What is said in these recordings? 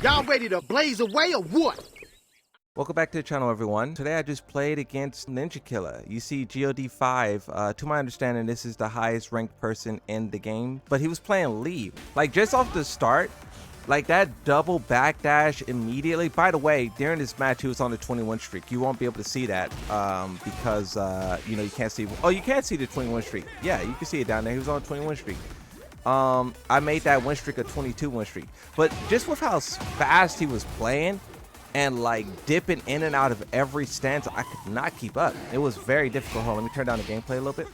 Y'all ready to blaze away or what? Welcome back to the channel, everyone. Today I just played against NinjaKilla. You see God 5, to my understanding this is the highest ranked person in the game, but he was playing Lee. Like just off the start, like that double backdash immediately. By the way, during this match he was on the 21 streak. You won't be able to see that because you know, you can't see. Oh, you can see the 21 streak. Yeah, you can see it down there. He was on a 21 streak. I made that win streak a 22 win streak, but just with how fast he was playing and like dipping in and out of every stance, I could not keep up. It was very difficult. Hold on, let me turn down the gameplay a little bit.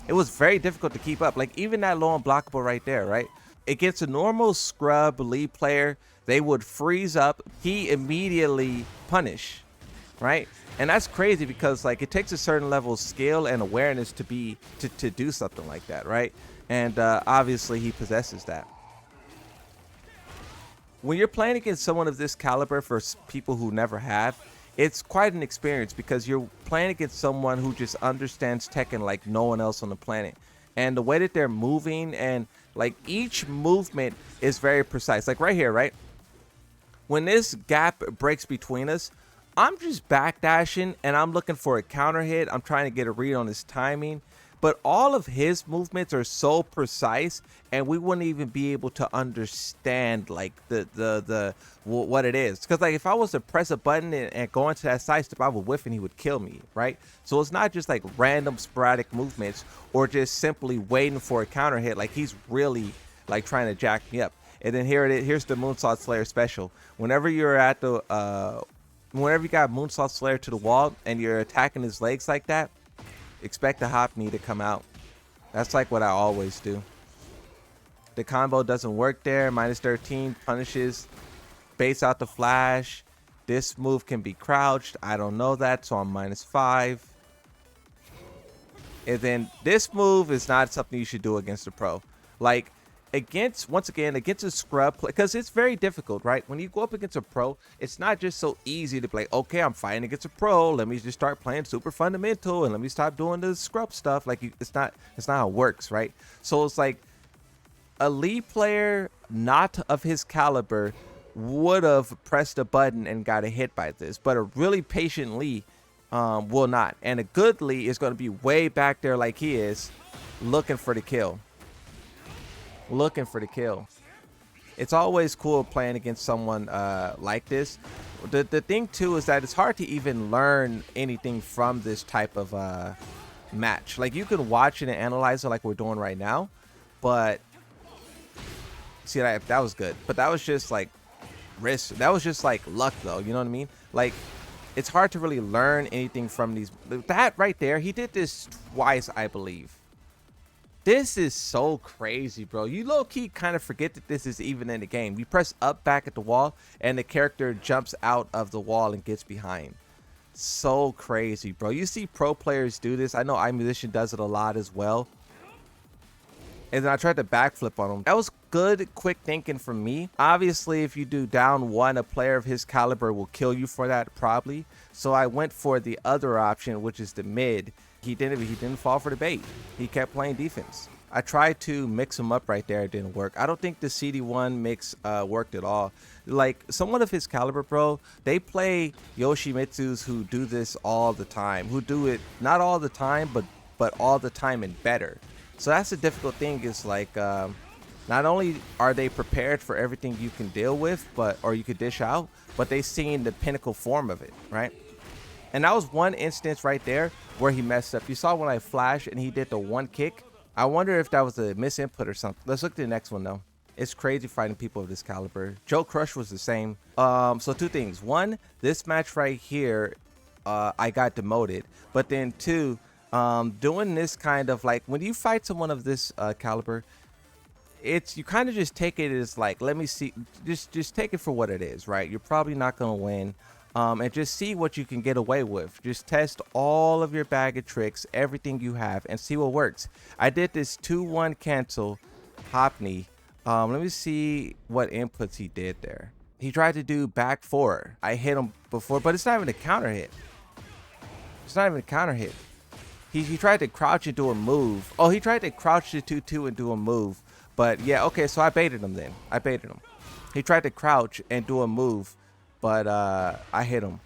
It was very difficult to keep up. Like even that low unblockable right there, right? Against a normal scrub lead player, they would freeze up. He immediately punish, right? And that's crazy because like it takes a certain level of skill and awareness to do something like that, right? And obviously he possesses that. When you're playing against someone of this caliber, for people who never have, it's quite an experience because you're playing against someone who just understands Tekken like no one else on the planet. And the way that they're moving and like each movement is very precise. Like right here, right? When this gap breaks between us, I'm just backdashing and I'm looking for a counter hit. I'm trying to get a read on his timing. But all of his movements are so precise, and we wouldn't even be able to understand like what it is. Because like if I was to press a button and go into that side step, I would whiff and he would kill me, right? So it's not just like random sporadic movements or just simply waiting for a counter hit. Like he's really like trying to jack me up. And then here it is. Here's the Moonsault Slayer special. Whenever you're at the whenever you got Moonsault Slayer to the wall and you're attacking his legs like that, expect the hop knee to come out. That's like what I always do. The combo doesn't work there. Minus 13 punishes, base out the flash. This move can be crouched. I don't know that, so I'm minus 5. And then this move is not something you should do against a pro. Like once again against a scrub, because it's very difficult, right? When you go up against a pro, it's not just so easy to play, okay, I'm fighting against a pro, let me just start playing super fundamental and let me stop doing the scrub stuff. Like it's not how it works, right? So it's like a lead player not of his caliber would have pressed a button and got a hit by this, but a really patient Lee will not. And a good Lee is going to be way back there like he is, looking for the kill. It's always cool playing against someone like this. The thing too is that it's hard to even learn anything from this type of match. Like you can watch it and analyze it like we're doing right now, but see, that was good, but that was just like risk. That was just like luck though, you know what I mean? Like it's hard to really learn anything from these. That right there, he did this twice, I believe. This is so crazy, bro. You low-key kind of forget that this is even in the game. You press up back at the wall and the character jumps out of the wall and gets behind. So crazy, bro. You see pro players do this. I know iMusician does it a lot as well. And then I tried to backflip on him. That was good, quick thinking from me. Obviously, if you do down one, a player of his caliber will kill you for that, probably. So I went for the other option, which is the mid. He didn't fall for the bait. He kept playing defense. I tried to mix him up right there. It didn't work. I don't think the CD1 mix worked at all. Like someone of his caliber, bro, they play Yoshimitsus who do this all the time, who do it not all the time, but all the time and better. So that's the difficult thing, is like not only are they prepared for everything you can deal with, or you could dish out, but they seen the pinnacle form of it, right? And that was one instance right there where he messed up. You saw when I flashed and he did the one kick. I wonder if that was a misinput or something. Let's look at the next one though. It's crazy fighting people of this caliber. Joe Crush was the same. So two things. One, this match right here, I got demoted. But then two, doing this kind of like when you fight someone of this caliber, you kind of just take it as like, let me see, just take it for what it is, right? You're probably not gonna win. And just see what you can get away with. Just test all of your bag of tricks, everything you have, and see what works. I did this 2-1 cancel hop knee. Let me see what inputs he did there. He tried to do back 4. I hit him before, but it's not even a counter hit. It's not even a counter hit. He tried to crouch and do a move. Oh, he tried to crouch to 2-2 and do a move. But yeah, okay, so I baited him then. I baited him. He tried to crouch and do a move, but I hit him.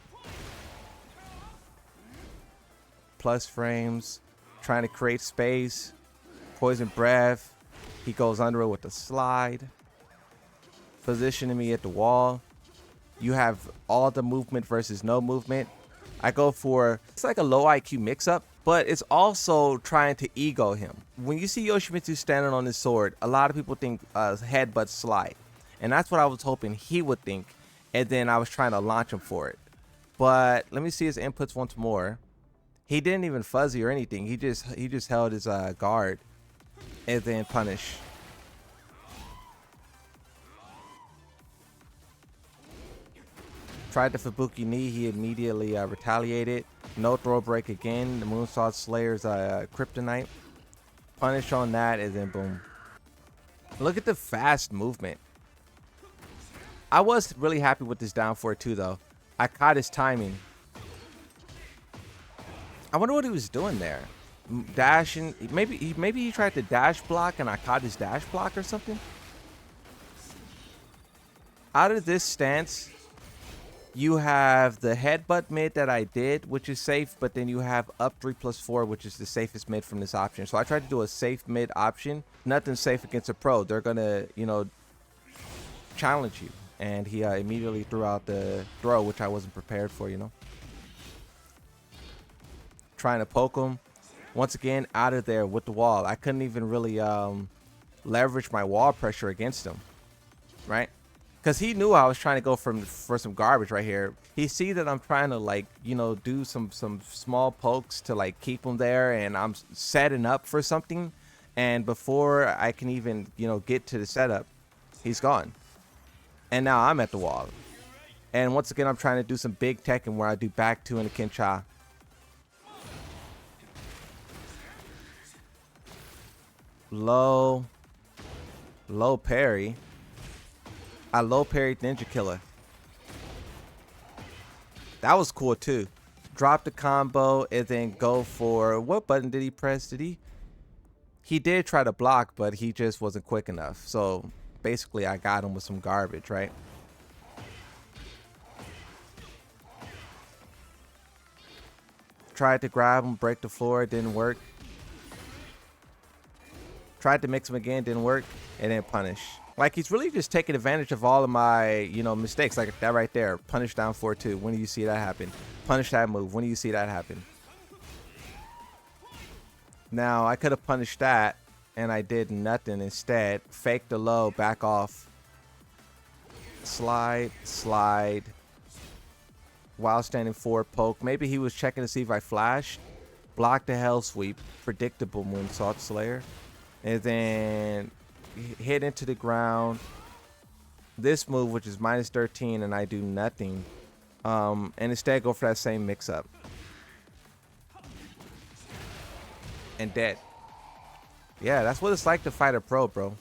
Plus frames, trying to create space. Poison breath. He goes under it with a slide. Positioning me at the wall. You have all the movement versus no movement. I go for, it's like a low IQ mix-up, but it's also trying to ego him. When you see Yoshimitsu standing on his sword, a lot of people think headbutt slide. And that's what I was hoping he would think. And then I was trying to launch him for it. But let me see his inputs once more. He didn't even fuzzy or anything. He just held his guard and then punish. Tried the Fubuki knee. He immediately retaliated. No throw break again. The Moonsault Slayer's kryptonite. Punish on that and then boom. Look at the fast movement. I was really happy with this down four too though. I caught his timing. I wonder what he was doing there. Dashing. Maybe he tried to dash block and I caught his dash block or something. Out of this stance, you have the headbutt mid that I did, which is safe, but then you have up 3+4, which is the safest mid from this option. So I tried to do a safe mid option. Nothing safe against a pro. They're gonna, you know, challenge you. And he immediately threw out the throw, which I wasn't prepared for, you know. Trying to poke him. Once again, out of there with the wall. I couldn't even really leverage my wall pressure against him, right? Because he knew I was trying to go for some garbage right here. He see that I'm trying to, like, you know, do some small pokes to, like, keep him there. And I'm setting up for something. And before I can even, you know, get to the setup, he's gone. And now I'm at the wall. And once again, I'm trying to do some big Tekken where I do back two and a Kincha. Low parry. I low parried NinjaKilla. That was cool too. Drop the combo and then go for, what button did he press? He did try to block, but he just wasn't quick enough. So basically I got him with some garbage, right? Tried to grab him, break the floor, it didn't work. Tried to mix him again, didn't work, and then punish. Like, he's really just taking advantage of all of my, you know, mistakes. Like that right there. Punish down 4-2. When do you see that happen? Punish that move. When do you see that happen? Now, I could have punished that, and I did nothing instead. Fake the low, back off. Slide, slide. While standing forward, poke. Maybe he was checking to see if I flashed. Block the hell sweep. Predictable Moonsault Slayer. And then hit into the ground. This move, which is -13, and I do nothing. And instead go for that same mix-up. And dead. Yeah, that's what it's like to fight a pro, bro.